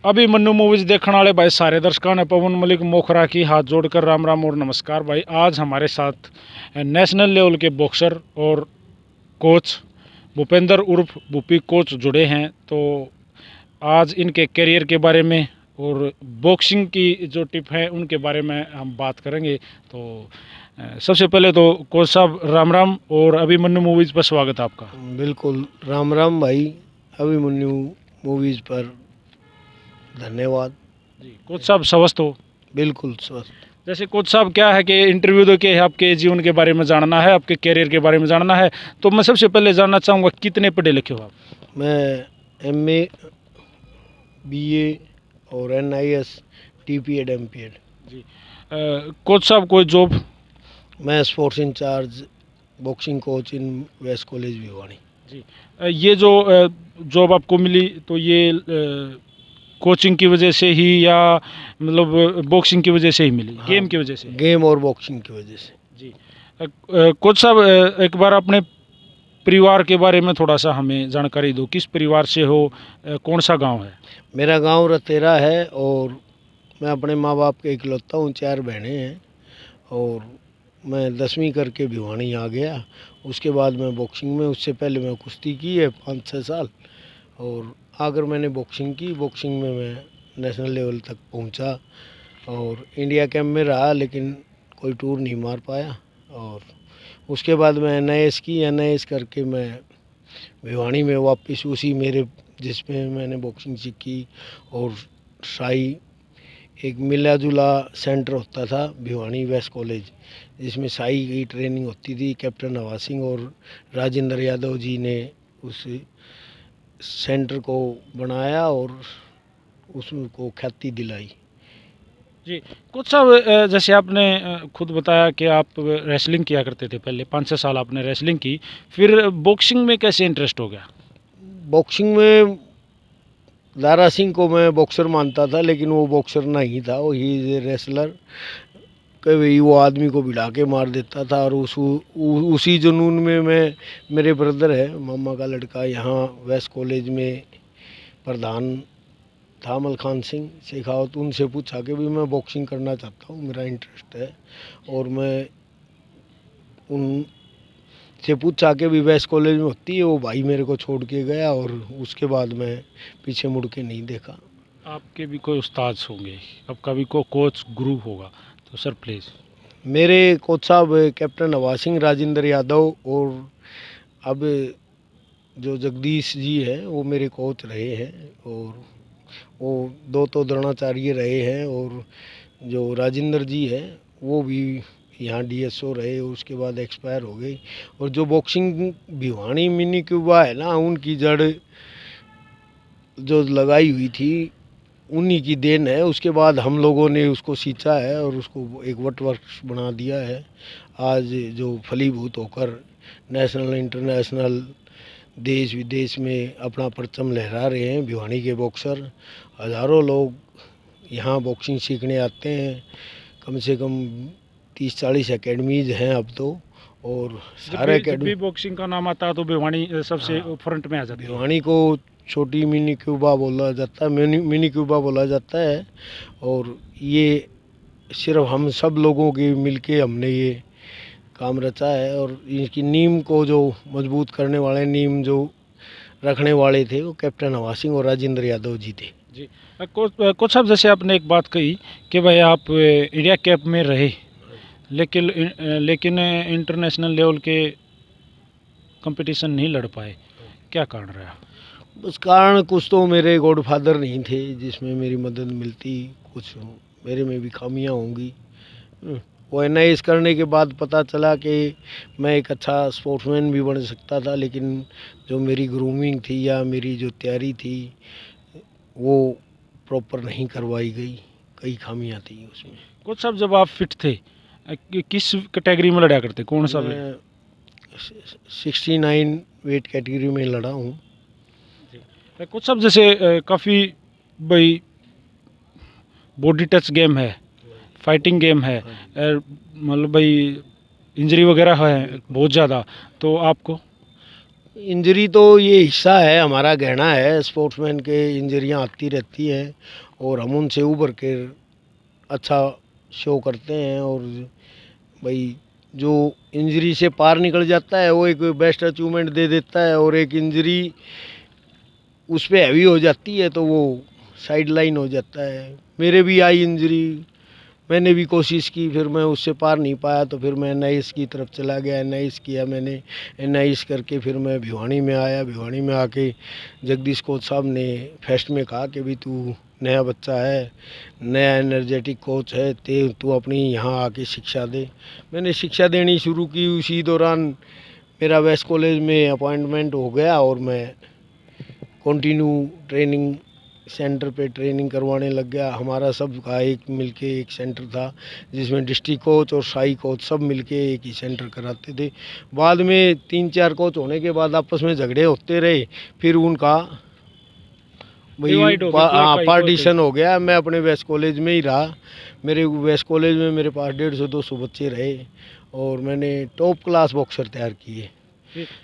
अभी मन्नू मूवीज देखने वाले भाई सारे दर्शकों ने पवन मलिक मोखरा की हाथ जोड़कर राम राम और नमस्कार भाई। आज हमारे साथ नेशनल लेवल के बॉक्सर और कोच भूपेंद्र उर्फ भूपी कोच जुड़े हैं। तो आज इनके करियर के बारे में और बॉक्सिंग की जो टिप है उनके बारे में हम बात करेंगे। तो सबसे पहले तो कोच साहब राम राम और अभिमन्यु मूवीज़ पर स्वागत है आपका। बिल्कुल राम राम भाई, अभिमन्यु मूवीज़ पर धन्यवाद जी। कोच साहब स्वस्थ हो? बिल्कुल स्वस्थ। जैसे कोच साहब क्या है कि इंटरव्यू दे के आपके जीवन के बारे में जानना है, आपके करियर के बारे में जानना है। तो मैं सबसे पहले जानना चाहूँगा कितने पढ़े लिखे हो आप? मैं MA BA और NIS TPED MPED। जी। कोच साहब कोई जॉब? मैं sports in charge boxing coach in West college Bhiwani. जी। ये जो जॉब आपको मिली तो ये कोचिंग की वजह से ही या मतलब बॉक्सिंग की वजह से ही मिली? हाँ, गेम की वजह से? गेम और बॉक्सिंग की वजह से। जी। कोच साहब एक बार अपने परिवार के बारे में थोड़ा सा हमें जानकारी दो। किस परिवार से हो, कौन सा गांव है? मेरा गांव रतेरा है और मैं अपने माँ बाप के इकलौता हूँ, 4 बहनें हैं और मैं 10वीं करके भिवानी आ गया। उसके बाद मैं बॉक्सिंग में, उससे पहले मैं कुश्ती की है 5-6 साल और आकर मैंने बॉक्सिंग की। बॉक्सिंग में मैं नेशनल लेवल तक पहुंचा और इंडिया कैंप में रहा, लेकिन कोई टूर नहीं मार पाया। और उसके बाद मैं NIS की, NIS करके मैं भिवानी में वापस उसी मेरे जिसमें मैंने बॉक्सिंग सीखी और शाही एक मिला जुला सेंटर होता था भिवानी वेस्ट कॉलेज, जिसमें शाही की ट्रेनिंग होती थी। कैप्टन नवाज सिंह और राजेंद्र यादव जी ने उस सेंटर को बनाया और उसको ख्याति दिलाई। जी। कोच साहब जैसे आपने खुद बताया कि आप रेसलिंग किया करते थे, पहले 5-6 साल आपने रेसलिंग की, फिर बॉक्सिंग में कैसे इंटरेस्ट हो गया? बॉक्सिंग में दारा सिंह को मैं बॉक्सर मानता था, लेकिन वो बॉक्सर नहीं था, वो ही रेसलर। कभी वो आदमी को भिड़ा के मार देता था और उसी जुनून में मेरे ब्रदर है, मामा का लड़का, यहाँ वेस्ट कॉलेज में प्रधान था मल खान सिंह शेखावत, उनसे पूछा कि भी मैं बॉक्सिंग करना चाहता हूँ, मेरा इंटरेस्ट है। और मैं उनसे पूछा कि भी वेस्ट कॉलेज में होती है, वो भाई मेरे को छोड़ के गया और उसके बाद मैं पीछे मुड़ के नहीं देखा। आपके भी कोई उस्ताद होंगे, आपका भी कोई कोच गुरु होगा, तो सर प्लीज़। मेरे कोच साहब कैप्टन नवाज सिंह, राजेंद्र यादव और अब जो जगदीश जी हैं वो मेरे कोच रहे हैं। और वो 2 तो द्रोणाचार्य रहे हैं और जो राजेंद्र जी हैं वो भी यहाँ DSO रहे और उसके बाद एक्सपायर हो गई। और जो बॉक्सिंग भिवानी मिनी क्यूबा है ना, उनकी जड़ जो लगाई हुई थी उन्हीं की देन है। उसके बाद हम लोगों ने उसको सींचा है और उसको एक वट वृक्ष बना दिया है। आज जो फलीभूत होकर नेशनल इंटरनेशनल देश विदेश में अपना परचम लहरा रहे हैं भिवानी के बॉक्सर। हज़ारों लोग यहाँ बॉक्सिंग सीखने आते हैं, कम से कम 30-40 एकेडमीज़ हैं अब तो। और सारे जब भी बॉक्सिंग का नाम आता है तो भिवानी सबसे फ्रंट में आ जाती है। भिवानी को छोटी मिनी क्यूबा बोला जाता है, मिनी क्यूबा बोला जाता है। और ये सिर्फ हम सब लोगों के मिलके हमने ये काम रचा है और इसकी नींव को जो मजबूत करने वाले, नींव जो रखने वाले थे, वो कैप्टन नवाज सिंह और राजेंद्र यादव जी थे। जी। कोच साहब जैसे आपने एक बात कही कि भाई आप इंडिया कैप में रहे, लेकिन इंटरनेशनल लेवल के कंपटीशन नहीं लड़ पाए, क्या कारण रहा? उस कारण कुछ तो मेरे गॉडफादर नहीं थे जिसमें मेरी मदद मिलती, कुछ मेरे में भी खामियां होंगी। वो NIS करने के बाद पता चला कि मैं एक अच्छा स्पोर्ट्समैन भी बन सकता था, लेकिन जो मेरी ग्रूमिंग थी या मेरी जो तैयारी थी वो प्रॉपर नहीं करवाई गई, कई खामियां थी उसमें। कोच साहब जब आप फिट थे किस कैटेगरी में लड़ा करते, कौन सा? मैं 69 वेट कैटेगरी में लड़ा हूँ। कोच साहब जैसे काफ़ी भाई बॉडी टच गेम है, फाइटिंग गेम है, मतलब भाई इंजरी वगैरह है बहुत ज़्यादा, तो आपको? इंजरी तो ये हिस्सा है, हमारा गहना है, स्पोर्ट्समैन के इंजरियां आती रहती हैं और हम उनसे उभर के अच्छा शो करते हैं। और भाई जो इंजरी से पार निकल जाता है वो एक बेस्ट अचीवमेंट दे देता है, और एक इंजरी उस पे हैवी हो जाती है तो वो साइड लाइन हो जाता है। मेरे भी आई इंजरी, मैंने भी कोशिश की, फिर मैं उससे पार नहीं पाया तो फिर मैं एनआईएस की तरफ चला गया, एनआईएस किया मैंने। एनआईएस करके फिर मैं भिवानी में आया, भिवानी में आके जगदीश कोच साहब ने फेस्ट में कहा कि भाई तू नया बच्चा है, नया एनर्जेटिक कोच है, ते तू अपनी यहाँ आके शिक्षा दे। मैंने शिक्षा देनी शुरू की, उसी दौरान मेरा वेस्ट कॉलेज में अपॉइंटमेंट हो गया और मैं कंटिन्यू ट्रेनिंग सेंटर पे ट्रेनिंग करवाने लग गया। हमारा सब का एक मिलके एक सेंटर था जिसमें डिस्ट्रिक्ट कोच और शाही कोच सब मिलके एक ही सेंटर कराते थे। बाद में 3-4 कोच होने के बाद आपस में झगड़े होते रहे, फिर उनका भाई डिवाइड हो गई, क्लास पार्टीशन हो गया। मैं अपने वेस्ट कॉलेज में ही रहा। मेरे वेस्ट कॉलेज में मेरे पास 150-200 बच्चे रहे और मैंने टॉप क्लास बॉक्सर तैयार किए।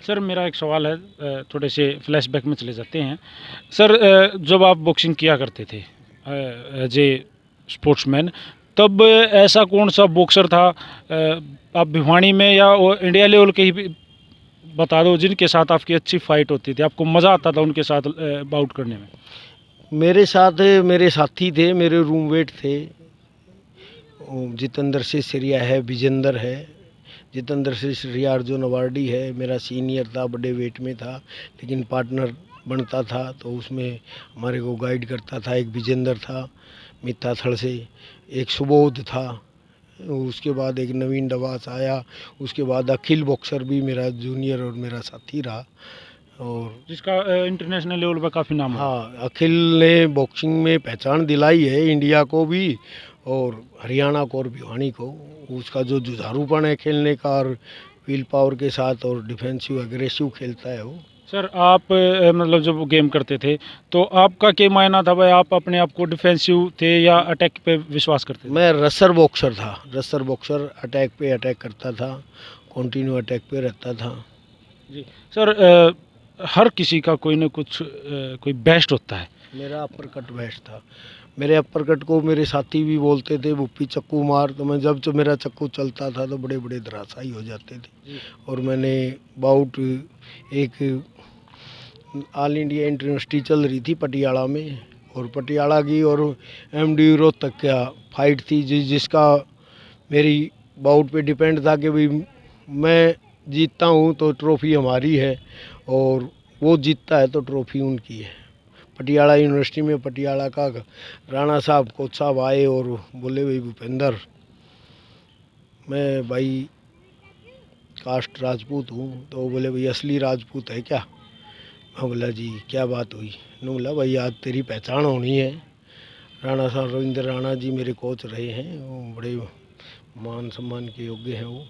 सर मेरा एक सवाल है, थोड़े से फ्लैशबैक में चले जाते हैं। सर जब आप बॉक्सिंग किया करते थे एज ए स्पोर्ट्समैन, तब ऐसा कौन सा बॉक्सर था आप भिवानी में या वो इंडिया लेवल के ही बता दो जिनके साथ आपकी अच्छी फाइट होती थी, आपको मज़ा आता था उनके साथ बाउट करने में? मेरे साथ मेरे साथी थे, मेरे रूममेट थे। जितेंद्र से सिरिया है, विजेंदर है। जितेंद्र से सिरिया अर्जुन अवार्डी है, मेरा सीनियर था, बड़े वेट में था, लेकिन पार्टनर बनता था तो उसमें हमारे को गाइड करता था। एक विजेंदर था मित्ताथड़ से, एक सुबोध था, उसके बाद एक नवीन डवास आया, उसके बाद अखिल बॉक्सर भी मेरा जूनियर और मेरा साथी रहा। और जिसका इंटरनेशनल लेवल पर काफ़ी नाम है। हाँ, अखिल ने बॉक्सिंग में पहचान दिलाई है इंडिया को भी और हरियाणा को और भिवानी को। उसका जो जुझारूपन है खेलने का और विल पावर के साथ और डिफेंसिव एग्रेसिव खेलता है वो। सर आप मतलब जब गेम करते थे तो आपका क्या मायना था भाई, आप अपने आप को डिफेंसिव थे या अटैक पे विश्वास करते थे? मैं रसर बॉक्सर था, रसर बॉक्सर, अटैक पे अटैक करता था, कंटिन्यू अटैक पे रहता था। जी सर, हर किसी का कोई ना कुछ कोई बेस्ट होता है। मेरा अपर कट बेस्ट था। मेरे अपर कट को मेरे साथी भी बोलते थे बुप्पी चक्कू मार, तो मैं जब मेरा चक्कू चलता था तो बड़े बड़े धराशायी हो जाते थे। और मैंने बाउट एक ऑल इंडिया इंटरयूनिवर्सिटी चल रही थी पटियाला में, और पटियाला की और एमडी रोहतक का फाइट थी जिसका मेरी बाउट पे डिपेंड था कि भाई मैं जीतता हूँ तो ट्रॉफी हमारी है और वो जीतता है तो ट्रॉफी उनकी है। पटियाला यूनिवर्सिटी में पटियाला का राणा साहब कोच साहब आए और बोले भाई भूपेंद्र, मैं भाई कास्ट राजपूत हूँ। तो बोले भाई असली राजपूत है क्या? मैं बोला जी क्या बात हुई? उन्होंने बोला भाई आज तेरी पहचान होनी है। राणा साहब रविंद्र राणा जी मेरे कोच रहे हैं, वो बड़े मान सम्मान के योग्य हैं वो।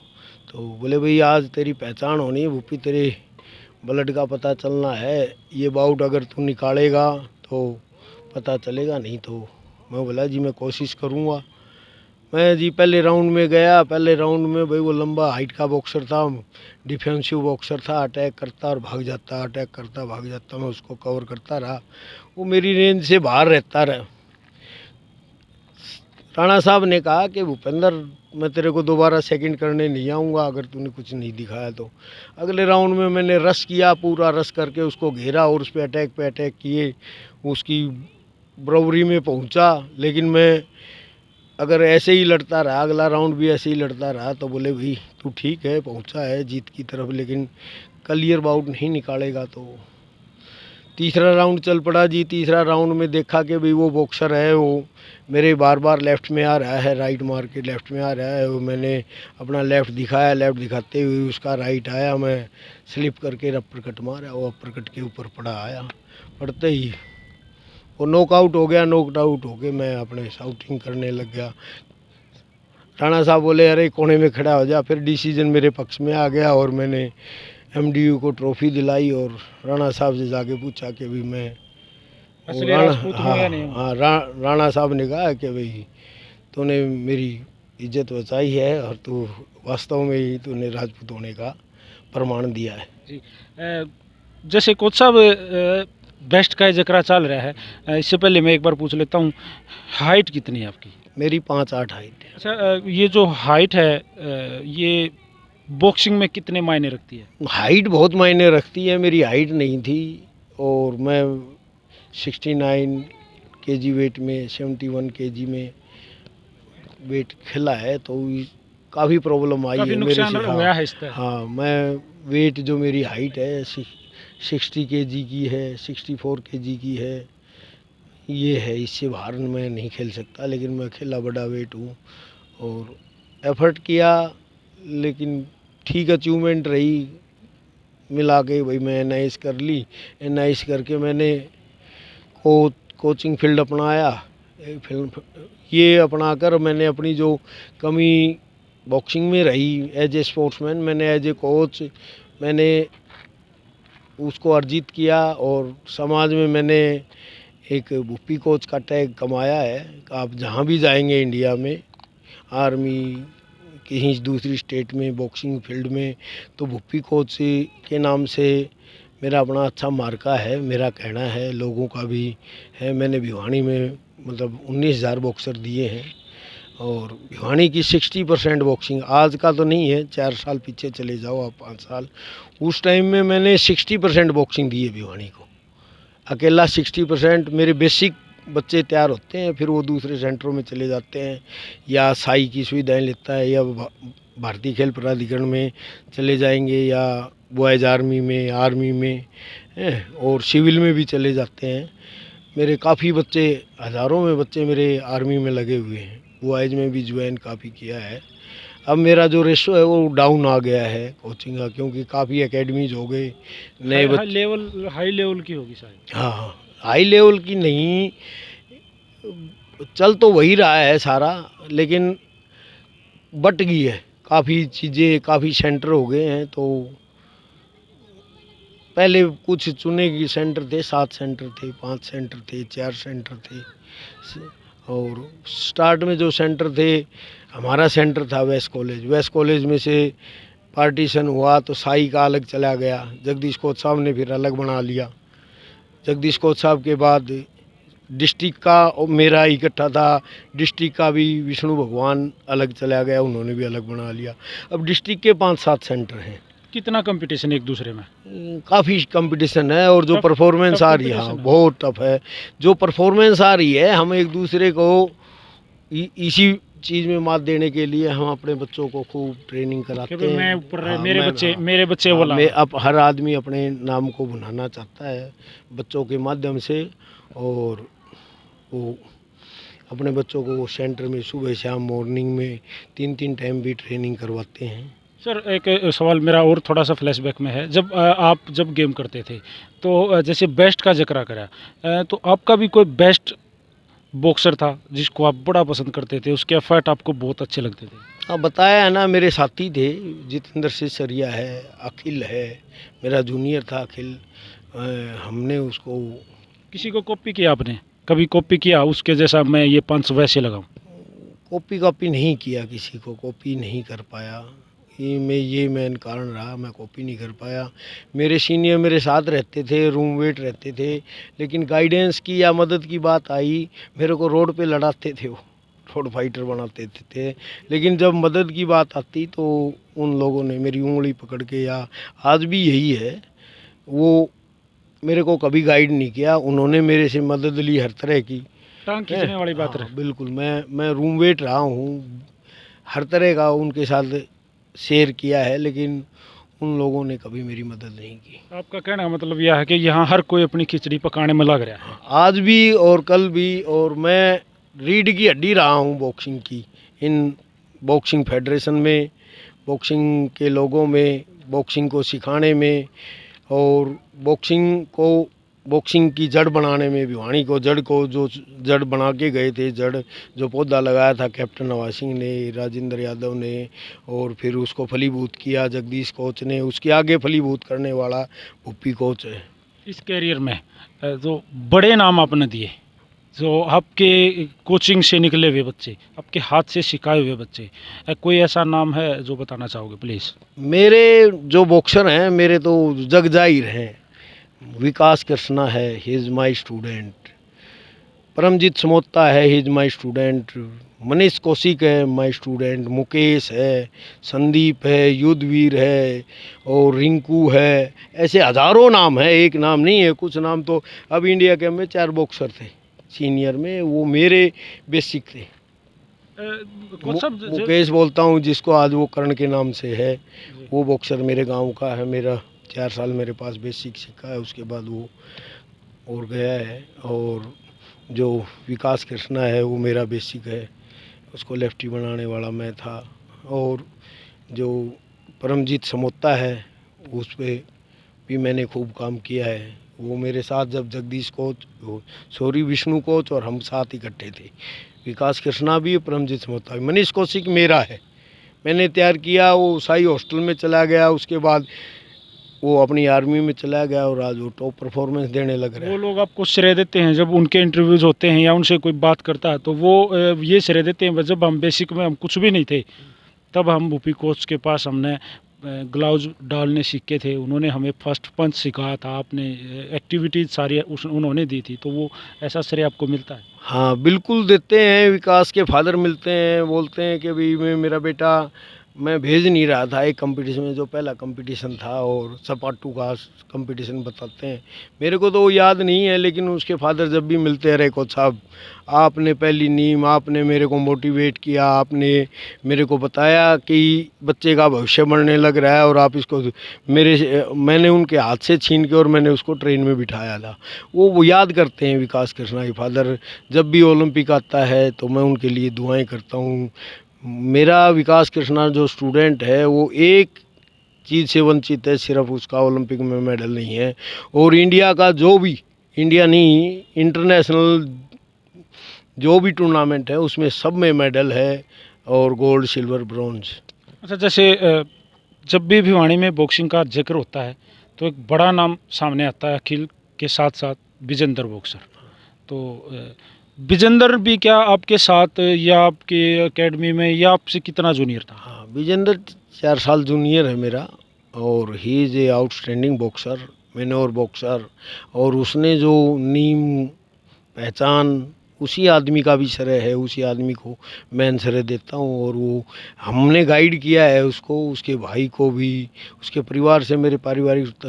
तो बोले भाई आज तेरी पहचान होनी है भूपी, तेरे ब्लड का पता चलना है, ये बाउट अगर तू निकालेगा तो पता चलेगा, नहीं तो। मैं बोला जी मैं कोशिश करूँगा। मैं जी पहले राउंड में गया, पहले राउंड में भाई वो लंबा हाइट का बॉक्सर था, डिफेंसिव बॉक्सर था, अटैक करता और भाग जाता, अटैक करता भाग जाता, मैं उसको कवर करता रहा, वो मेरी रेंज से बाहर रहता रहा। राणा साहब ने कहा कि भूपेंद्र मैं तेरे को दोबारा सेकंड करने नहीं आऊँगा अगर तूने कुछ नहीं दिखाया तो। अगले राउंड में मैंने रश किया, पूरा रश करके उसको घेरा और उस पे अटैक किए, उसकी बराबरी में पहुंचा। लेकिन मैं अगर ऐसे ही लड़ता रहा, अगला राउंड भी ऐसे ही लड़ता रहा, तो बोले भाई तू ठीक है, पहुंचा है जीत की तरफ, लेकिन क्लियर बाउट नहीं निकालेगा तो। तीसरा राउंड चल पड़ा जी। तीसरा राउंड में देखा कि भाई वो बॉक्सर है, वो मेरे बार बार लेफ़्ट में आ रहा है, राइट मार के लेफ़्ट में आ रहा है। वो मैंने अपना लेफ़्ट दिखाया, लेफ़्ट दिखाते हुए उसका राइट आया, मैं स्लिप करके अपर कट मारा, वो अपर कट के ऊपर पड़ा आया। पड़ते ही वो नॉकआउट हो गया। नॉकड आउट हो के मैं अपने शाउटिंग करने लग गया। राणा साहब बोले अरे कोने में खड़ा हो जा। फिर डिसीजन मेरे पक्ष में आ गया और मैंने एमडीयू को ट्रॉफी दिलाई। और राणा साहब से जाके पूछा कि भाई मैं असली राजपूत हूँ या नहीं हूँ? हाँ, राणा साहब ने कहा कि भाई तूने मेरी इज्जत बचाई है और तू वास्तव में ही तूने राजपूत होने का प्रमाण दिया है। जी, जैसे कोच साहब बेस्ट का जिक्र चल रहा है, इससे पहले मैं एक बार पूछ लेता हूँ, हाइट कितनी है आपकी? मेरी 5'8" हाइट है। अच्छा, ये जो हाइट है ये बॉक्सिंग में कितने मायने रखती है? हाइट बहुत मायने रखती है। मेरी हाइट नहीं थी और मैं 69 केजी वेट में 71 केजी में वेट खिला है, तो काफ़ी प्रॉब्लम आई काफ़ी है मेरे नुकसान से। हुआ हाँ है इससे। हाँ, मैं वेट जो मेरी हाइट है 60 केजी की है, 64 केजी की है, ये है। इससे बाहर मैं नहीं खेल सकता, लेकिन मैं खेला बड़ा वेट हूँ और एफर्ट किया, लेकिन ठीक अचीवमेंट रही। मिला के भाई मैं एनआईएस कर ली। एनआईएस करके मैंने कोचिंग फील्ड अपनाया। फिल्म ये अपना कर मैंने अपनी जो कमी बॉक्सिंग में रही एज ए स्पोर्ट्समैन, मैंने एज ए कोच मैंने उसको अर्जित किया और समाज में मैंने एक भुप्पी कोच का टैग कमाया है। आप जहाँ भी जाएंगे इंडिया में, आर्मी, कहीं दूसरी स्टेट में, बॉक्सिंग फील्ड में, तो भुप्पी कोच के नाम से मेरा अपना अच्छा मार्का है। मेरा कहना है, लोगों का भी है। मैंने भिवानी में मतलब 19,000 बॉक्सर दिए हैं और भिवानी की 60% बॉक्सिंग, आज का तो नहीं है, 4 साल पीछे चले जाओ आप, 5 साल, उस टाइम में मैंने 60% बॉक्सिंग दी है भिवानी को, अकेला 60%। मेरे बेसिक बच्चे तैयार होते हैं, फिर वो दूसरे सेंटरों में चले जाते हैं या साई की सुविधाएं लेता है या भारतीय खेल प्राधिकरण में चले जाएंगे या बॉयज़ आर्मी में और सिविल में भी चले जाते हैं। मेरे काफ़ी बच्चे, हज़ारों में बच्चे मेरे आर्मी में लगे हुए हैं, बॉयज़ में भी ज्वाइन काफ़ी किया है। अब मेरा जो रेशो है वो डाउन आ गया है कोचिंग का, क्योंकि काफ़ी एकेडमीज हो गए, नए बच्चे। हाई लेवल की होगी शायद। हाँ हाँ, हाई लेवल की नहीं, चल तो वही रहा है सारा, लेकिन बट गई है काफ़ी चीज़ें, काफ़ी सेंटर हो गए हैं। तो पहले कुछ चुने की सेंटर थे, 7 सेंटर थे, 5 सेंटर थे, 4 सेंटर थे, और स्टार्ट में जो सेंटर थे, हमारा सेंटर था वेस्ट कॉलेज में से पार्टीशन हुआ तो साई का अलग चला गया, जगदीश कोच साहब ने फिर अलग बना लिया। जगदीश कोच साहब के बाद डिस्ट्रिक्ट का और मेरा इकट्ठा था, डिस्ट्रिक्ट का भी विष्णु भगवान अलग चला गया, उन्होंने भी अलग बना लिया। अब डिस्ट्रिक्ट के 5-7 सेंटर हैं। कितना कंपटीशन एक दूसरे में? काफ़ी कंपटीशन है और जो परफॉर्मेंस आ रही है, हाँ बहुत टफ है। जो परफॉर्मेंस आ रही है, हम एक दूसरे को इसी चीज़ में मात देने के लिए हम अपने बच्चों को खूब ट्रेनिंग कराते हैं। मैं ऊपर हाँ, मेरे बच्चे हाँ, बोला। मैं अब हर आदमी अपने नाम को बनाना चाहता है बच्चों के माध्यम से, और वो अपने बच्चों को सेंटर में सुबह शाम मॉर्निंग में 3-3 टाइम भी ट्रेनिंग करवाते हैं। सर, एक सवाल मेरा और थोड़ा सा फ्लैशबैक में है। आप जब गेम करते थे तो जैसे बेस्ट का जिक्र करा, तो आपका भी कोई बेस्ट बॉक्सर था जिसको आप बड़ा पसंद करते थे, उसके एफर्ट आपको बहुत अच्छे लगते थे? हाँ, बताया है ना, मेरे साथी थे, जितेंद्र सिसरिया है, अखिल है, मेरा जूनियर था अखिल। हमने उसको किसी को कॉपी किया आपने? कभी कॉपी किया उसके जैसा, मैं ये पंच वैसे लगाऊं? कॉपी नहीं किया, किसी को कॉपी नहीं कर पाया। ये मेन कारण रहा, मैं कॉपी नहीं कर पाया। मेरे सीनियर मेरे साथ रहते थे, रूममेट रहते थे, लेकिन गाइडेंस की या मदद की बात आई, मेरे को रोड पे लड़ाते थे, वो रोड फाइटर बनाते थे। लेकिन जब मदद की बात आती तो उन लोगों ने मेरी उंगली पकड़ के, या आज भी यही है, वो मेरे को कभी गाइड नहीं किया, उन्होंने मेरे से मदद ली हर तरह की। टांग खींचने वाली बात हाँ, रही। बिल्कुल। मैं रूममेट रहा हूँ, हर तरह का उनके साथ शेयर किया है, लेकिन उन लोगों ने कभी मेरी मदद नहीं की। आपका कहना मतलब यह है कि यहाँ हर कोई अपनी खिचड़ी पकाने में लग रहा है। आज भी और कल भी, और मैं रीढ़ की हड्डी रहा हूँ बॉक्सिंग की, इन बॉक्सिंग फेडरेशन में, बॉक्सिंग के लोगों में, बॉक्सिंग को सिखाने में, और बॉक्सिंग की जड़ बनाने में। भिवानी को जो जड़ बना के गए थे, जड़ जो पौधा लगाया था कैप्टन नवाज सिंह ने, राजेंद्र यादव ने, और फिर उसको फलीभूत किया जगदीश कोच ने, उसके आगे फलीभूत करने वाला भुप्पी कोच है। इस कैरियर में जो बड़े नाम आपने दिए, जो आपके कोचिंग से निकले हुए बच्चे, आपके हाथ से सिखाए हुए बच्चे, कोई ऐसा नाम है जो बताना चाहोगे प्लीज़? मेरे जो बॉक्सर हैं, मेरे तो जग जाहिर हैं, विकास कृष्णा है, he is my student. Paramjeet Samota है, he is my student. Manish Kaushik है माई स्टूडेंट। मुकेश है, संदीप है, युद्धवीर है और रिंकू है। ऐसे हज़ारों नाम है, एक नाम नहीं है। कुछ नाम तो अब इंडिया के में 4 बॉक्सर थे सीनियर में, वो मेरे बेसिक थे। कोच साहब मुकेश बोलता हूँ जिसको, आज वो कर्ण के नाम से है। वो बॉक्सर मेरे गांव का है। मेरा 4 साल मेरे पास बेसिक सीखा है, उसके बाद वो और गया है। और जो विकास कृष्णा है वो मेरा बेसिक है, उसको लेफ्टी बनाने वाला मैं था। और जो परमजीत समोता है उस पे भी मैंने खूब काम किया है। वो मेरे साथ जब Jagdish coach, sorry Vishnu coach और हम साथ इकट्ठे थे। विकास कृष्णा भी, परमजीत समोता भी। मनीष कौशिक मेरा है, मैंने तैयार किया। वो शाही हॉस्टल में चला गया, उसके बाद वो अपनी आर्मी में चला गया और आज वो टॉप परफॉर्मेंस देने लग रहा वो है। लोग आपको श्रेय देते हैं जब उनके इंटरव्यूज़ होते हैं या उनसे कोई बात करता है तो वो ये श्रेय देते हैं जब हम बेसिक में हम कुछ भी नहीं थे तब हम भूपी कोच के पास हमने ग्लव्स डालने सीखे थे, उन्होंने हमें फर्स्ट पंच सिखाया था, आपने एक्टिविटीज़ सारी उन्होंने दी थी, तो वो ऐसा श्रेय आपको मिलता है? हाँ बिल्कुल देते हैं। विकास के फादर मिलते हैं, बोलते हैं कि भाई मेरा बेटा, मैं भेज नहीं रहा था एक कंपटीशन में, जो पहला कंपटीशन था, और सपाटू का कंपटीशन बताते हैं। मेरे को तो वो याद नहीं है, लेकिन उसके फादर जब भी मिलते रहे, कोच साहब आपने पहली नीम, आपने मेरे को मोटिवेट किया, आपने मेरे को बताया कि बच्चे का भविष्य बनने लग रहा है और आप इसको मैंने उनके हाथ से छीन के और मैंने उसको ट्रेन में बिठाया था। वो याद करते हैं विकास कृष्णा के फादर। जब भी ओलंपिक आता है तो मैं उनके लिए दुआएं करता हूँ। मेरा विकास कृष्णा जो स्टूडेंट है वो एक चीज़ से वंचित है, सिर्फ उसका ओलंपिक में मेडल नहीं है। और इंडिया का जो भी, इंडिया नहीं इंटरनेशनल जो भी टूर्नामेंट है उसमें सब में मेडल है, और गोल्ड, सिल्वर, ब्रॉन्ज। अच्छा, जैसे जब भी भिवानी में बॉक्सिंग का जिक्र होता है तो एक बड़ा नाम सामने आता है अखिल के साथ साथ विजेंदर बॉक्सर। तो विजेंदर भी क्या आपके साथ या आपके एकेडमी में, या आपसे कितना जूनियर था? हाँ, विजेंदर 4 साल जूनियर है मेरा, और he is a outstanding boxer, minor boxer. और उसने जो नीम पहचान, उसी आदमी का भी श्रेय है, उसी आदमी को मैं श्रेय देता हूँ। और वो हमने गाइड किया है उसको, उसके भाई को भी। उसके परिवार से मेरे पारिवारिक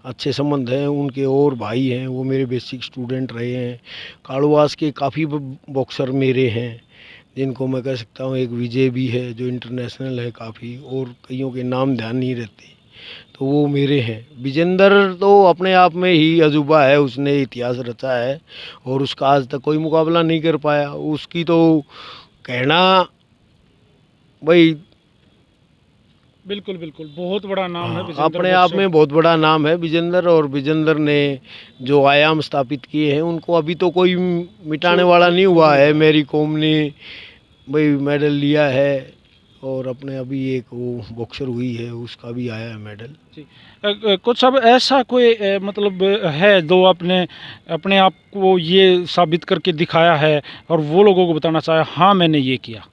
अच्छे संबंध हैं, उनके और भाई हैं, वो मेरे बेसिक स्टूडेंट रहे हैं। काड़ुवास के काफ़ी बॉक्सर मेरे हैं, जिनको मैं कह सकता हूँ। एक विजय भी है जो इंटरनेशनल है काफ़ी, और कईयों के नाम ध्यान नहीं रहते, तो वो मेरे हैं। विजेंदर तो अपने आप में ही अजूबा है, उसने इतिहास रचा है और उसका आज तक कोई मुकाबला नहीं कर पाया। उसकी तो कहना भाई, बिल्कुल बिल्कुल, बहुत बड़ा नाम है हाँ, विजेंदर अपने आप बॉक्सर। में बहुत बड़ा नाम है विजेंदर। और विजेंदर ने जो आयाम स्थापित किए हैं उनको अभी तो कोई मिटाने वाला नहीं हुआ है। मेरी कॉम ने भाई मेडल लिया है, और अपने अभी एक वो बॉक्सर हुई है उसका भी आया है मेडल। जी। कुछ सब ऐसा कोई मतलब है जो आपने अपने आप को ये साबित करके दिखाया है और वो लोगों को बताना चाहे, हाँ मैंने ये किया?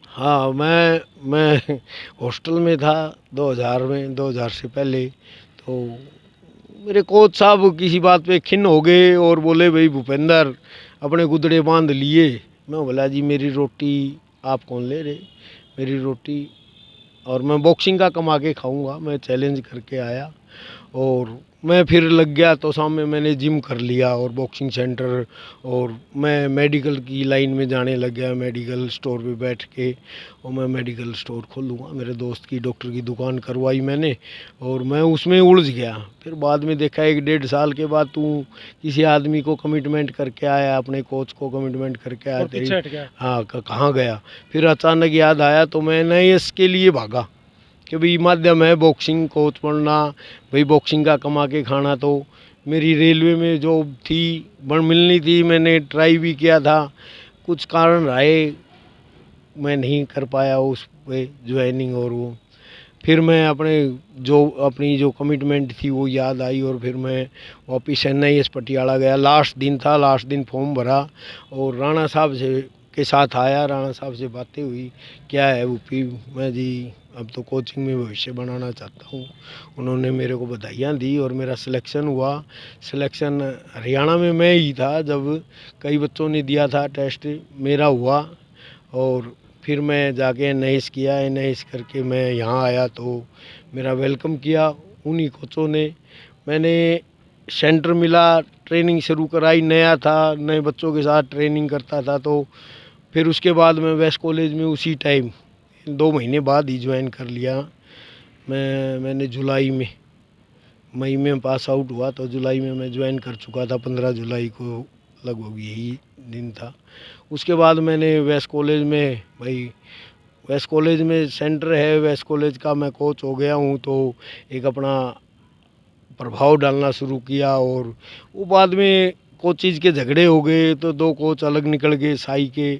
हाँ, मैं हॉस्टल में था 2000 में, 2000 से पहले। तो मेरे कोच साहब किसी बात पे खिन्न हो गए और बोले भाई भूपेंद्र अपने गुदड़े बांध लिए। मैं बोला जी मेरी रोटी आप कौन ले रहे, मेरी रोटी और मैं बॉक्सिंग का कमा के खाऊंगा। मैं चैलेंज करके आया और मैं फिर लग गया, तो सामने मैंने जिम कर लिया और बॉक्सिंग सेंटर, और मैं मेडिकल की लाइन में जाने लग गया। मेडिकल स्टोर पे बैठ के, और मैं मेडिकल स्टोर खोलूँगा। मेरे दोस्त की डॉक्टर की दुकान करवाई मैंने, और मैं उसमें उलझ गया। फिर बाद में देखा 1-1.5 साल के बाद तू किसी आदमी को कमिटमेंट करके आया, अपने कोच को कमिटमेंट करके आया, और पीछे हट गया। हाँ कहाँ गया। फिर अचानक याद आया तो मैंने इसके लिए भागा कि भाई माध्यम है बॉक्सिंग कोच बनना, भाई बॉक्सिंग का कमा के खाना। तो मेरी रेलवे में जॉब थी, बन मिलनी थी, मैंने ट्राई भी किया था, कुछ कारण रहे मैं नहीं कर पाया उस पे ज्वाइनिंग। और वो फिर मैं अपनी जो कमिटमेंट थी वो याद आई, और फिर मैं वापिस NIS पटियाला गया। लास्ट दिन था, लास्ट दिन फॉर्म भरा और राणा साहब से के साथ आया, राणा साहब से बातें हुई, क्या है यूपी में जी, अब तो कोचिंग में भविष्य बनाना चाहता हूँ। उन्होंने मेरे को बधाइयाँ दी और मेरा सिलेक्शन हुआ। सिलेक्शन हरियाणा में मैं ही था, जब कई बच्चों ने दिया था टेस्ट, मेरा हुआ। और फिर मैं जाके NIS किया, NIS करके मैं यहाँ आया तो मेरा वेलकम किया उन्हीं कोचों ने। मैंने सेंटर मिला, ट्रेनिंग शुरू कराई, नया था, नए बच्चों के साथ ट्रेनिंग करता था। तो फिर उसके बाद मैं वेस्ट कॉलेज में उसी टाइम 2 महीने बाद ही ज्वाइन कर लिया। मैंने जुलाई में, मई में पास आउट हुआ तो जुलाई में मैं ज्वाइन कर चुका था। 15 जुलाई को लगभग यही दिन था। उसके बाद मैंने वेस्ट कॉलेज में, भाई वेस्ट कॉलेज में सेंटर है, वेस्ट कॉलेज का मैं कोच हो गया हूँ, तो एक अपना प्रभाव डालना शुरू किया। और वो बाद में कोचेज के झगड़े हो गए तो 2 कोच अलग निकल गए, साई के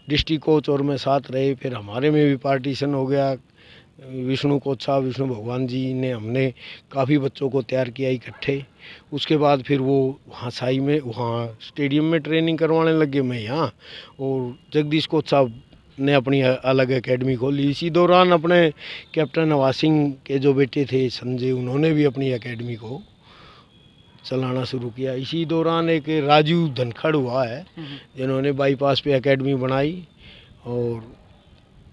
डिस्ट्रिक्ट कोच और मैं साथ रहे। फिर हमारे में भी पार्टीशन हो गया। विष्णु कोच साहब, विष्णु भगवान जी ने, हमने काफ़ी बच्चों को तैयार किया इकट्ठे। उसके बाद फिर वो वहाँ साई में, वहाँ स्टेडियम में ट्रेनिंग करवाने लगे, मैं यहाँ। और जगदीश कोच साहब ने अपनी अलग एकेडमी खोली। इसी दौरान अपने कैप्टन नवाज सिंह के जो बेटे थे संजय, उन्होंने भी अपनी एकेडमी को चलाना शुरू किया। इसी दौरान एक राजू धनखड़ हुआ है, जिन्होंने बाईपास पे एकेडमी बनाई और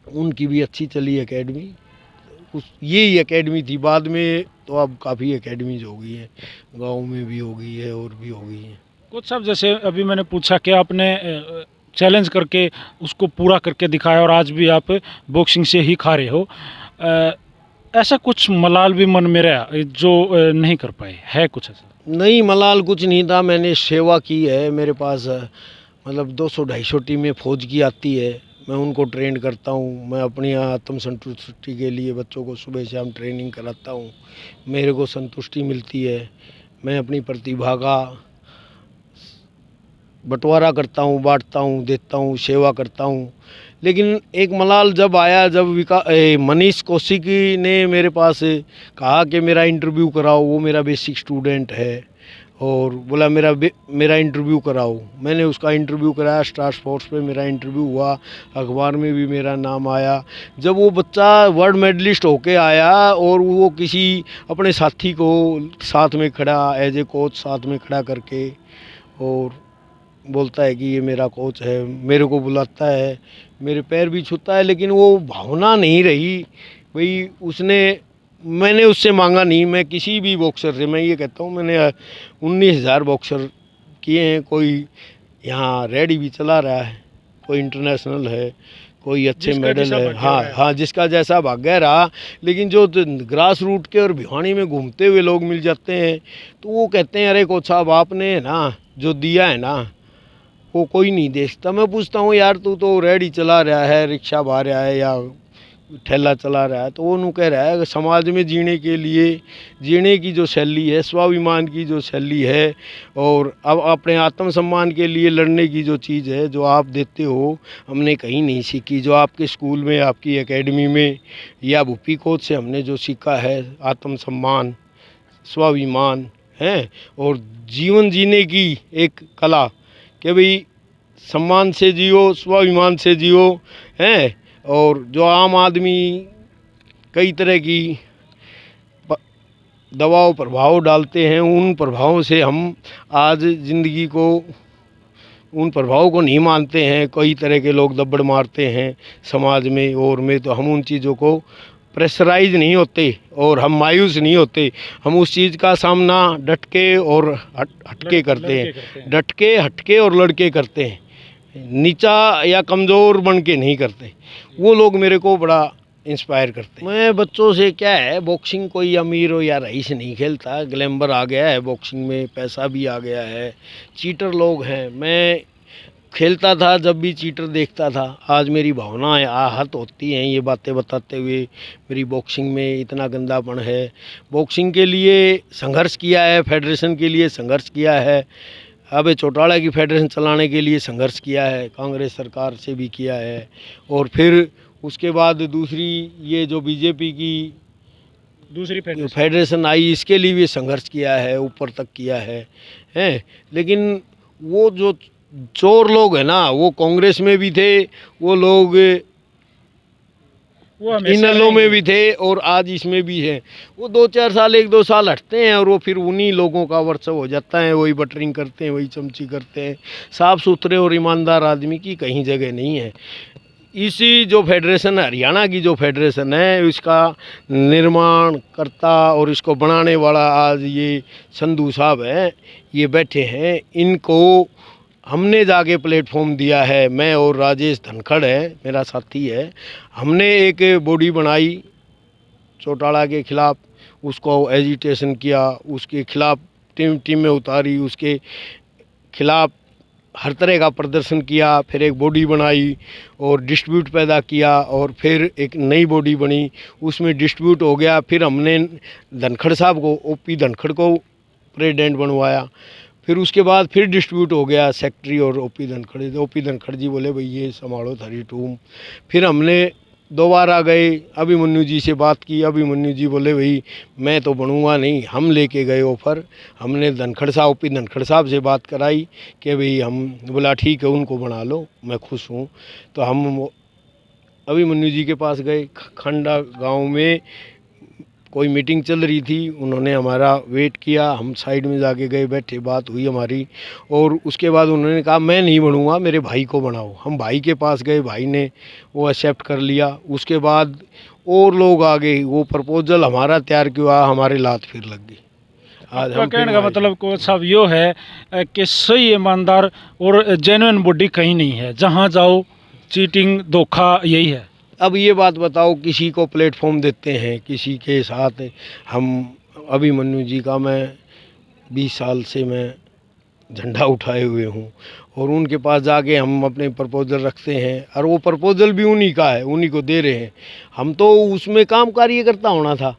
उनकी भी अच्छी चली एकेडमी। यही एकेडमी थी। बाद में तो अब काफ़ी एकेडमीज हो गई हैं, गांव में भी हो गई है और भी हो गई हैं। कोच साहब, जैसे अभी मैंने पूछा कि आपने चैलेंज करके उसको पूरा करके दिखाया और आज भी आप बॉक्सिंग से ही खा रहे हो, ऐसा कुछ मलाल भी मन में रहा जो नहीं कर पाए, है कुछ ऐसा? नहीं, मलाल कुछ नहीं था। मैंने सेवा की है। मेरे पास मतलब 200-250 टीमें फौज की आती है, मैं उनको ट्रेन करता हूँ। मैं अपनी आत्म संतुष्टि के लिए बच्चों को सुबह शाम ट्रेनिंग कराता हूँ, मेरे को संतुष्टि मिलती है। मैं अपनी प्रतिभा का बंटवारा करता हूँ, बांटता हूँ, देता हूँ, सेवा करता हूँ। लेकिन एक मलाल जब आया, जब मनीष कौशिक ने मेरे पास कहा कि मेरा इंटरव्यू कराओ, वो मेरा बेसिक स्टूडेंट है, और बोला मेरा इंटरव्यू कराओ। मैंने उसका इंटरव्यू कराया, स्टार स्पोर्ट्स पे मेरा इंटरव्यू हुआ, अखबार में भी मेरा नाम आया। जब वो बच्चा वर्ल्ड मेडलिस्ट होके आया और वो किसी अपने साथी को साथ में खड़ा, एज ए कोच साथ में खड़ा करके, और बोलता है कि ये मेरा कोच है, मेरे को बुलाता है, मेरे पैर भी छूता है, लेकिन वो भावना नहीं रही। भाई मैंने उससे मांगा नहीं। मैं किसी भी बॉक्सर से, मैं ये कहता हूँ, मैंने 19,000 बॉक्सर किए हैं। कोई यहाँ रेडी भी चला रहा है, कोई इंटरनेशनल है, कोई अच्छे मेडल है, हाँ, जिसका जैसा भाग्य रहा। लेकिन जो ग्रास रूट के और भिवानी में घूमते हुए लोग मिल जाते हैं, तो वो कहते हैं, अरे कोच साहब आपने ना जो दिया है ना, वो कोई नहीं देखता। मैं पूछता हूँ, यार तू तो रेडी चला रहा है, रिक्शा भा रहा है या ठेला चला रहा है, तो वो कह रहा है समाज में जीने के लिए, जीने की जो शैली है, स्वाभिमान की जो शैली है, और अब अपने आत्मसम्मान के लिए लड़ने की जो चीज़ है, जो आप देते हो, हमने कहीं नहीं सीखी। जो आपके स्कूल में, आपकी एकेडमी में या भूपी कोच से हमने जो सीखा है, आत्मसम्मान, स्वाभिमान है, और जीवन जीने की एक कला, कि भाई सम्मान से जियो, स्वाभिमान से जियो, हैं। और जो आम आदमी कई तरह की दबाव प्रभाव डालते हैं, उन प्रभावों से हम आज ज़िंदगी को, उन प्रभावों को नहीं मानते हैं। कई तरह के लोग दब्बड़ मारते हैं समाज में, और में तो हम उन चीज़ों को प्रेशराइज नहीं होते और हम मायूस नहीं होते। हम उस चीज़ का सामना डट के और हटके करते हैं, डट के, हटके और लड़के करते हैं। नीचा या कमज़ोर बन के नहीं करते। वो लोग मेरे को बड़ा इंस्पायर करते हैं। मैं बच्चों से, क्या है, बॉक्सिंग कोई अमीर हो या रईस नहीं खेलता, ग्लैमर आ गया है बॉक्सिंग में, पैसा भी आ गया है, चीटर लोग हैं। मैं खेलता था, जब भी चीटर देखता था, आज मेरी भावनाएं आहत होती हैं ये बातें बताते हुए। मेरी बॉक्सिंग में इतना गंदापन है। बॉक्सिंग के लिए संघर्ष किया है, फेडरेशन के लिए संघर्ष किया है, अब चौटाला की फेडरेशन चलाने के लिए संघर्ष किया है, कांग्रेस सरकार से भी किया है, और फिर उसके बाद दूसरी ये जो बीजेपी की दूसरी फेडरेशन आई, इसके लिए भी संघर्ष किया है, ऊपर तक किया है। लेकिन वो जो चोर लोग है ना, वो कांग्रेस में भी थे, वो लोग वो हमेशा इनेलो में रहेंगे। भी थे और आज इसमें भी है। वो 2-4 साल 1-2 साल हटते हैं और वो फिर उन्हीं लोगों का वर्चस्व हो जाता है, वही बटरिंग करते हैं, वही चमची करते हैं। साफ सुथरे और ईमानदार आदमी की कहीं जगह नहीं है। इसी जो फेडरेशन है, हरियाणा की जो फेडरेशन है, इसका निर्माण करता और इसको बनाने वाला आज ये संधू साहब हैं, ये बैठे हैं। इनको हमने जाके प्लेटफॉर्म दिया है, मैं और राजेश धनखड़ है मेरा साथी है, हमने एक बॉडी बनाई चौटाला के खिलाफ, उसको एजिटेशन किया, उसके खिलाफ टीम में उतारी, उसके खिलाफ हर तरह का प्रदर्शन किया, फिर एक बॉडी बनाई और डिस्ट्रीब्यूट पैदा किया और फिर एक नई बॉडी बनी, उसमें डिस्ट्रीब्यूट हो गया। फिर हमने धनखड़ साहब को, ओपी धनखड़ को प्रेसिडेंट बनवाया। फिर उसके बाद फिर डिस्ट्रीब्यूट हो गया सेक्रेटरी और ओपी धनखड़ जी बोले भाई ये संभालो थारी टूम। फिर हमने दोबारा गए, अभिमन्यु जी से बात की, अभिमन्यु जी बोले भाई मैं तो बनूंगा नहीं, हम लेके गए ऑफ़र। हमने धनखड़ साहब, ओपी धनखड़ साहब से बात कराई कि भाई हम, बोला ठीक है उनको बना लो, मैं खुश हूँ। तो हम अभिमन्यु जी के पास गए, खंडा गांव में कोई मीटिंग चल रही थी, उन्होंने हमारा वेट किया, हम साइड में जाके गए, बैठे, बात हुई हमारी और उसके बाद उन्होंने कहा मैं नहीं बनूंगा, मेरे भाई को बनाओ। हम भाई के पास गए, भाई ने वो एक्सेप्ट कर लिया। उसके बाद और लोग आ गए, वो प्रपोजल हमारा तैयार किया, हमारे लात फिर लग गई। आज आपका हम कहने का मतलब कोच साहब यो है कि सही, ईमानदार और जेन्युइन बॉडी कहीं नहीं है, जहाँ जाओ चीटिंग, धोखा, यही है। अब ये बात बताओ, किसी को प्लेटफॉर्म देते हैं, किसी के साथ हम, अभिमन्यु जी का मैं 20 साल से मैं झंडा उठाए हुए हूँ और उनके पास जाके हम अपने प्रपोजल रखते हैं और वो प्रपोजल भी उन्हीं का है, उन्हीं को दे रहे हैं। हम तो उसमें काम कार्यकर्ता होना था,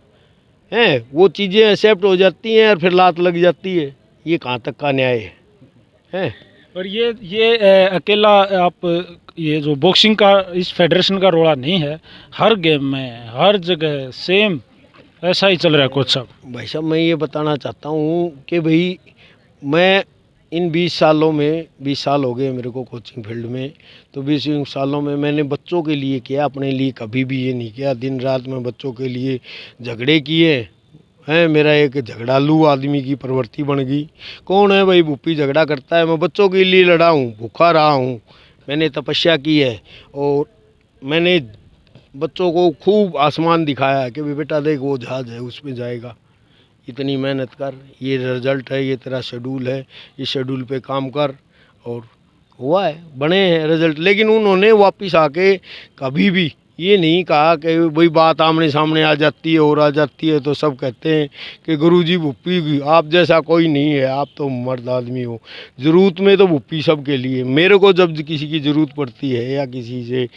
हैं वो चीज़ें एक्सेप्ट हो जाती हैं और फिर लात लग जाती है। ये कहाँ तक का न्याय है? और ये अकेला आप, ये जो बॉक्सिंग का इस फेडरेशन का रोड़ा नहीं है, हर गेम में हर जगह सेम ऐसा ही चल रहा है कोच साहब। भाई साहब मैं ये बताना चाहता हूँ कि भाई मैं इन 20 सालों में, 20 साल हो गए मेरे को कोचिंग फील्ड में, तो 20 सालों में मैंने बच्चों के लिए किया, अपने लिए कभी भी ये नहीं किया। दिन रात मैं बच्चों के लिए झगड़े किए हैं। मेरा एक झगड़ालू आदमी की प्रवृत्ति बन गई। कौन है भाई भूपी झगड़ा करता है? मैं बच्चों के लिए लड़ा हूँ, भूखा रहा हूँ, मैंने तपस्या की है और मैंने बच्चों को खूब आसमान दिखाया कि भी बेटा देख वो जहाज़ है उसमें जाएगा, इतनी मेहनत कर, ये रिज़ल्ट है, ये तेरा शेड्यूल है, इस शेड्यूल पे काम कर। और हुआ है, बने हैं रिज़ल्ट। लेकिन उन्होंने वापस आके कभी भी ये नहीं कहा कि भाई बात आमने सामने आ जाती है और आ जाती है तो सब कहते हैं कि गुरुजी भुप्पी आप जैसा कोई नहीं है, आप तो मर्द आदमी हो। ज़रूरत में तो भुप्पी सब के लिए, मेरे को जब किसी की ज़रूरत पड़ती है या किसी से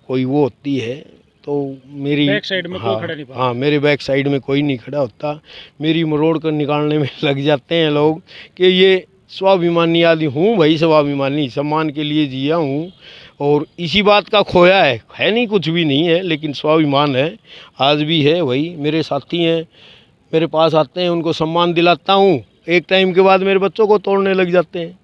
कोई वो होती है तो मेरी बैक साइड में कोई खड़ा नहीं पाता। हाँ मेरे बैक साइड में कोई नहीं खड़ा होता, मेरी मरोड़ कर निकालने में लग जाते हैं लोग कि ये स्वाभिमानी आदमी हूँ। भाई स्वाभिमानी, सम्मान के लिए जिया हूँ और इसी बात का खोया है नहीं, कुछ भी नहीं है, लेकिन स्वाभिमान है, आज भी है। वही मेरे साथी हैं, मेरे पास आते हैं, उनको सम्मान दिलाता हूँ, एक टाइम के बाद मेरे बच्चों को तोड़ने लग जाते हैं।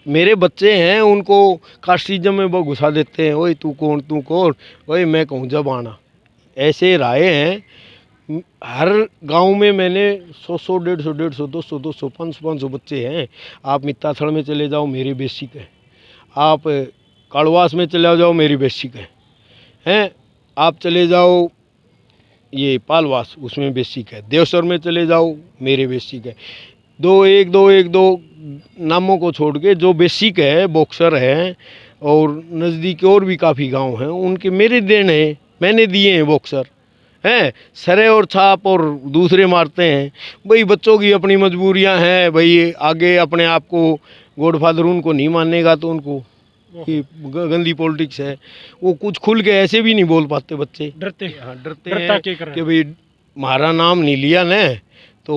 मेरे बच्चे हैं, उनको कास्टिज्म में वो घुसा देते हैं, ओए तू कौन, ओए मैं कहूँ जब आना, ऐसे राय हैं। हर गांव में मैंने 100 150 200 500 बच्चे हैं। आप मित्ताथड़ में चले जाओ, मेरी बेसिक है। आप काड़वास में चले जाओ, मेरी बेसिक हैं। आप चले जाओ ये पालवास, उसमें बेसिक है। देवसर में चले जाओ, मेरे बेसिक है। एक दो नामों को छोड़ के जो बेसिक है, बॉक्सर हैं और नज़दीक और भी काफ़ी गांव हैं, उनके मेरे देन है, मैंने दिए हैं बॉक्सर हैं। सरे और छाप और दूसरे मारते हैं। भाई बच्चों की अपनी मजबूरियां हैं, भाई आगे अपने आप को गॉडफादर उनको नहीं मानेगा तो उनको ये गंदी पॉलिटिक्स है। वो कुछ खुल के ऐसे भी नहीं बोल पाते बच्चे, डरते डरते डरता हैं क्या कर रहे कि हैं? भाई हमारा नाम नहीं लिया न तो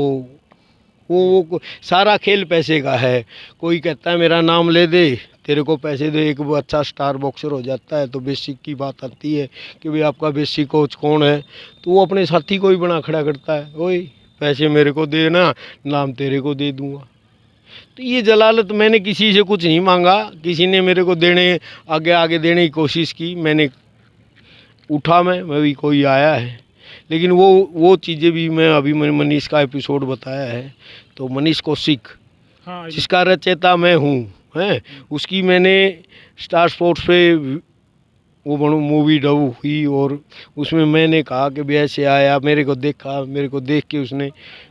वो सारा खेल पैसे का है। कोई कहता है मेरा नाम ले दे, तेरे को पैसे दे, एक अच्छा स्टार बॉक्सर हो जाता है तो बेसिक की बात आती है कि भाई आपका बेसिक कोच कौन है, तो वो अपने साथी को ही बना खड़ा करता है, ओए पैसे मेरे को दे ना, नाम तेरे को दे दूँगा। तो ये जलालत मैंने किसी से कुछ नहीं मांगा, किसी ने मेरे को देने आगे आगे देने की कोशिश की, मैंने उठा मैं भी कोई आया है, लेकिन वो चीज़ें भी मैं अभी मैंने मनीष का एपिसोड बताया है, तो मनीष कौशिक हाँ जिसका रचयिता मैं हूँ हैं, उसकी मैंने स्टार स्पोर्ट्स पे वो बड़ू मूवी डब हुई और उसमें मैंने कहा कि भी ऐसे आया, मेरे को देखा, मेरे को देख के उसने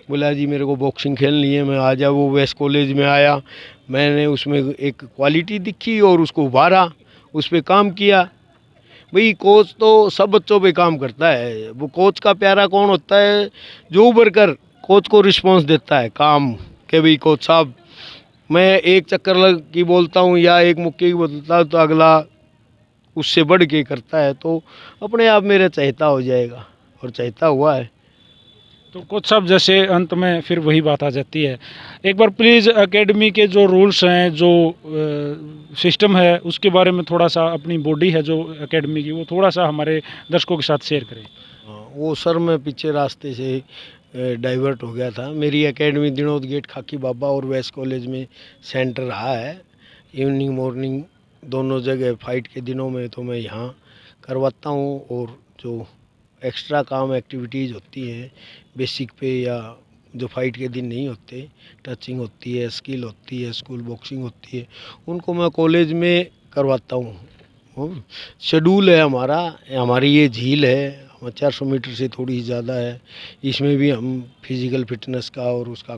बोला जी मेरे को बॉक्सिंग खेलनी है, मैं आ जा। वो वेस्ट कॉलेज में आया, मैंने उसमें एक क्वालिटी दिखी और उसको उभारा, उस पर काम किया। भाई कोच तो सब बच्चों पे काम करता है, वो कोच का प्यारा कौन होता है, जो उभर कर कोच को रिस्पॉन्स देता है काम के भाई कोच साहब मैं एक चक्कर लग की बोलता हूँ या एक मुक्के की बोलता हूँ तो अगला उससे बढ़ के करता है, तो अपने आप मेरा चहेता हो जाएगा और चहेता हुआ है। तो कोच साहब जैसे अंत में फिर वही बात आ जाती है, एक बार प्लीज़ एकेडमी के जो रूल्स हैं, जो सिस्टम है, उसके बारे में थोड़ा सा, अपनी बॉडी है जो एकेडमी की, वो थोड़ा सा हमारे दर्शकों के साथ शेयर करें। हाँ, वो सर मैं पीछे रास्ते से डाइवर्ट हो गया था। मेरी एकेडमी दिनोद गेट खाकी बाबा और वेस्ट कॉलेज में सेंटर रहा है, इवनिंग मॉर्निंग दोनों जगह। फाइट के दिनों में तो मैं यहाँ करवाता हूँ, और जो एक्स्ट्रा काम एक्टिविटीज़ होती हैं बेसिक पे या जो फाइट के दिन नहीं होते, टचिंग होती है, स्किल होती है, स्कूल बॉक्सिंग होती है, उनको मैं कॉलेज में करवाता हूँ। शेड्यूल है हमारा, हमारी ये झील है 400 मीटर से थोड़ी ज़्यादा है, इसमें भी हम फिज़िकल फिटनेस का और उसका